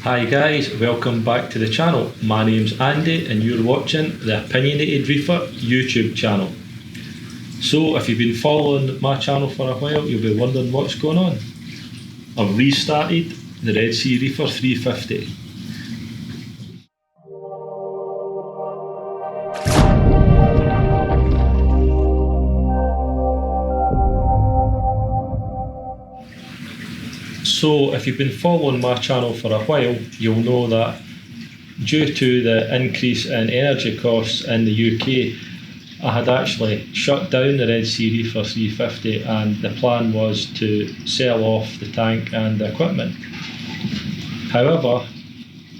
Hi guys, welcome back to the channel. My name's Andy and you're watching the Opinionated Reefer YouTube channel. So if you've been following my channel for a while, you'll be wondering what's going on. I've restarted the Red Sea Reefer 350. So if you've been following my channel for a while, you'll know that due to the increase in energy costs in the UK, I had actually shut down the Red Sea Reefer 350 and the plan was to sell off the tank and the equipment. However,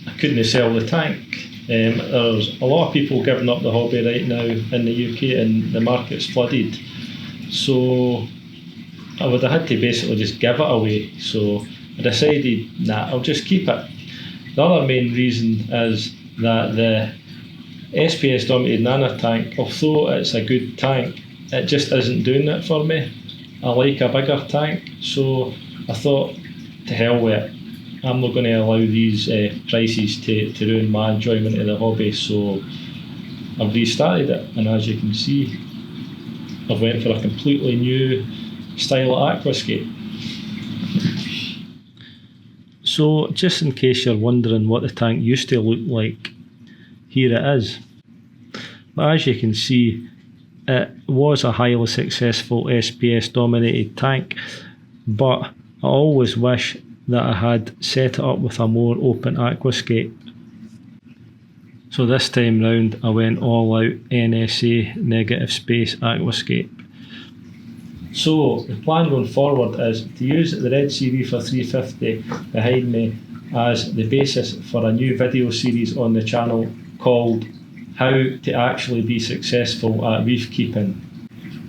I couldn't sell the tank. There's a lot of people giving up the hobby right now in the UK and the market's flooded. So I would have had to basically just give it away. So I decided, I'll just keep it. The other main reason is that the SPS dominated nano tank, although it's a good tank, it just isn't doing it for me. I like a bigger tank, so I thought, to hell with it. I'm not going to allow these prices to ruin my enjoyment of the hobby, so I've restarted it, and as you can see, I've went for a completely new style of Aquascape. So just in case you're wondering what the tank used to look like, here it is. But as you can see, it was a highly successful SPS dominated tank, but I always wish that I had set it up with a more open Aquascape. So this time round I went all out NSA negative space Aquascape. So the plan going forward is to use the Red Sea Reefer 350 behind me as the basis for a new video series on the channel called How to Actually Be Successful at Reef Keeping.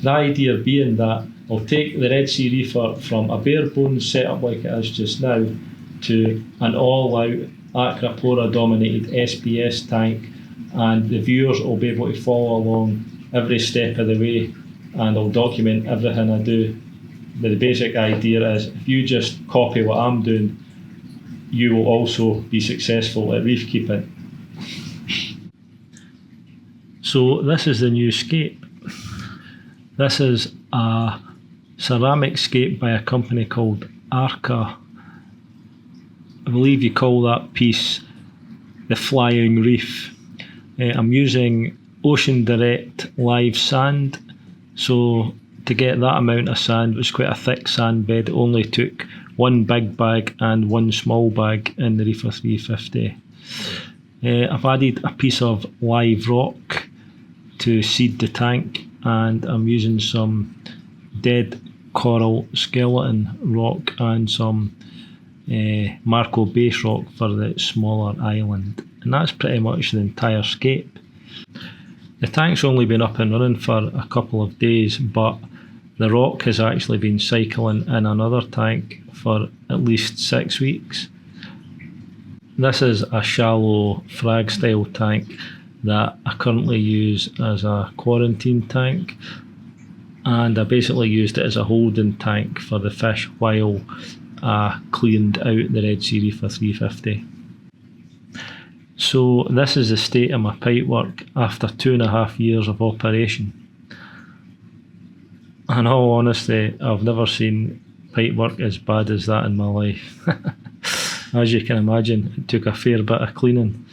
The idea being that I'll take the Red Sea Reefer from a bare bones setup like it is just now to an all out Acropora dominated SPS tank, and the viewers will be able to follow along every step of the way, and I'll document everything I do. But the basic idea is if you just copy what I'm doing, you will also be successful at reef keeping. So this is the new Scape. This is a ceramic scape by a company called Arca. I believe you call that piece the Flying Reef. I'm using Ocean Direct live sand. So to get that amount of sand, it was quite a thick sand bed. It only took one big bag and one small bag in the Reefer 350. I've added a piece of live rock to seed the tank, and I'm using some dead coral skeleton rock and some Marco base rock for the smaller island. And that's pretty much the entire scape. The tank's only been up and running for a couple of days, but the rock has actually been cycling in another tank for at least 6 weeks. This is a shallow frag style tank that I currently use as a quarantine tank, and I basically used it as a holding tank for the fish while I cleaned out the Red Sea Reefer 350. So this is the state of my pipework after 2.5 years of operation. In all honesty, I've never seen pipework as bad as that in my life. As you can imagine, it took a fair bit of cleaning.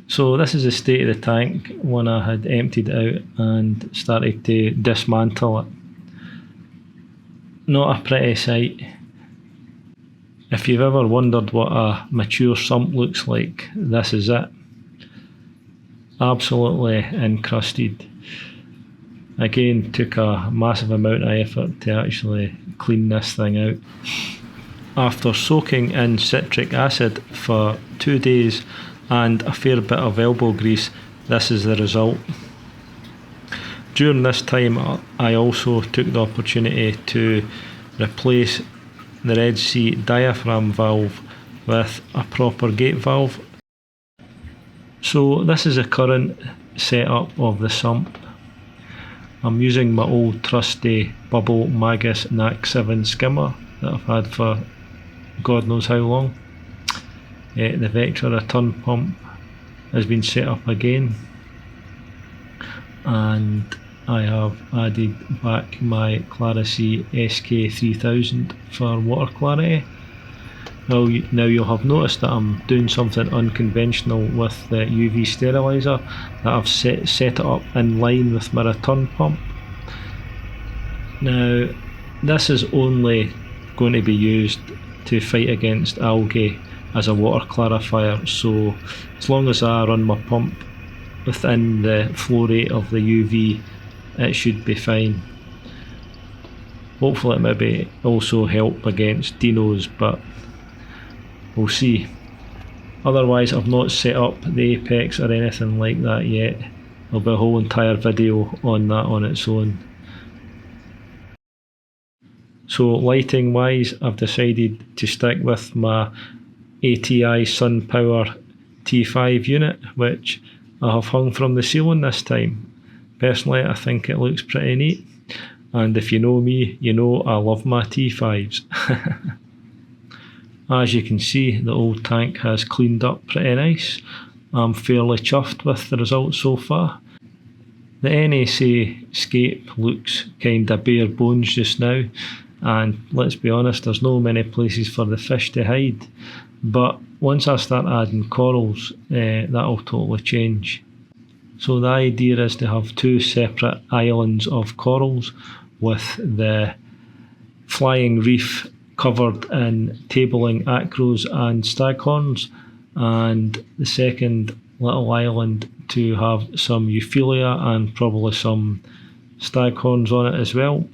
So this is the state of the tank when I had emptied it out and started to dismantle it. Not a pretty sight. If you've ever wondered what a mature sump looks like, this is it. Absolutely encrusted. Again, took a massive amount of effort to actually clean this thing out. After soaking in citric acid for 2 days and a fair bit of elbow grease, this is the result. During this time I also took the opportunity to replace the Red Sea diaphragm valve with a proper gate valve. So this is the current setup of the sump. I'm using my old trusty Bubble Magus NAC 7 skimmer that I've had for God knows how long. The vector return pump has been set up again, and I have added back my Clarity SK3000 for water clarity. Now you'll have noticed that I'm doing something unconventional with the UV steriliser, that I've set it up in line with my return pump. Now this is only going to be used to fight against algae as a water clarifier, so as long as I run my pump within the flow rate of the UV, it should be fine. Hopefully it maybe also help against dinos, but we'll see. Otherwise, I've not set up the apex or anything like that yet. There'll be a whole entire video on that on its own. So lighting wise, I've decided to stick with my ATI SunPower T5 unit, which I have hung from the ceiling this time. Personally, I think it looks pretty neat, and if you know me, you know I love my T5s. As you can see, the old tank has cleaned up pretty nice. I'm fairly chuffed with the results so far. The NSA Scape looks kinda bare bones just now, and let's be honest, there's no many places for the fish to hide, but once I start adding corals, that'll totally change. So the idea is to have two separate islands of corals, with the flying reef covered in tabling acros and staghorns, and the second little island to have some euphilia and probably some staghorns on it as well.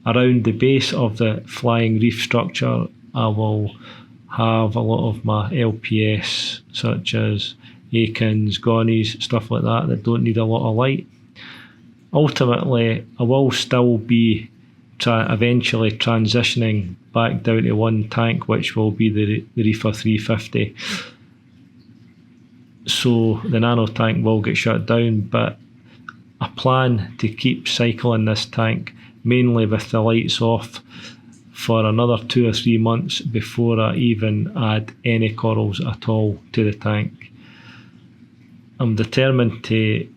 Around the base of the flying reef structure, I will have a lot of my LPS, such as akins, gonies, stuff like that don't need a lot of light. Ultimately, I will still be eventually transitioning back down to one tank, which will be the Reefer 350. So the nano tank will get shut down, but I plan to keep cycling this tank mainly with the lights off for another 2 or 3 months before I even add any corals at all to the tank. I'm determined to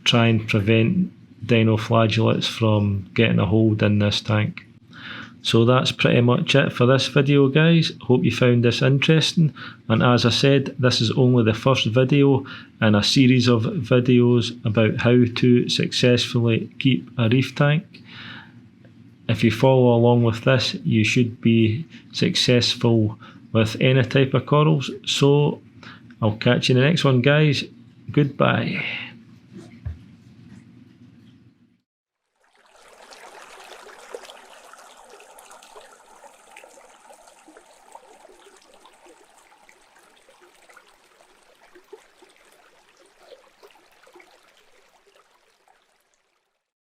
try and prevent dinoflagellates from getting a hold in this tank. So that's pretty much it for this video, guys. Hope you found this interesting, and as I said, this is only the first video in a series of videos about how to successfully keep a reef tank. If you follow along with this, you should be successful with any type of corals. So I'll catch you in the next one, guys. Goodbye.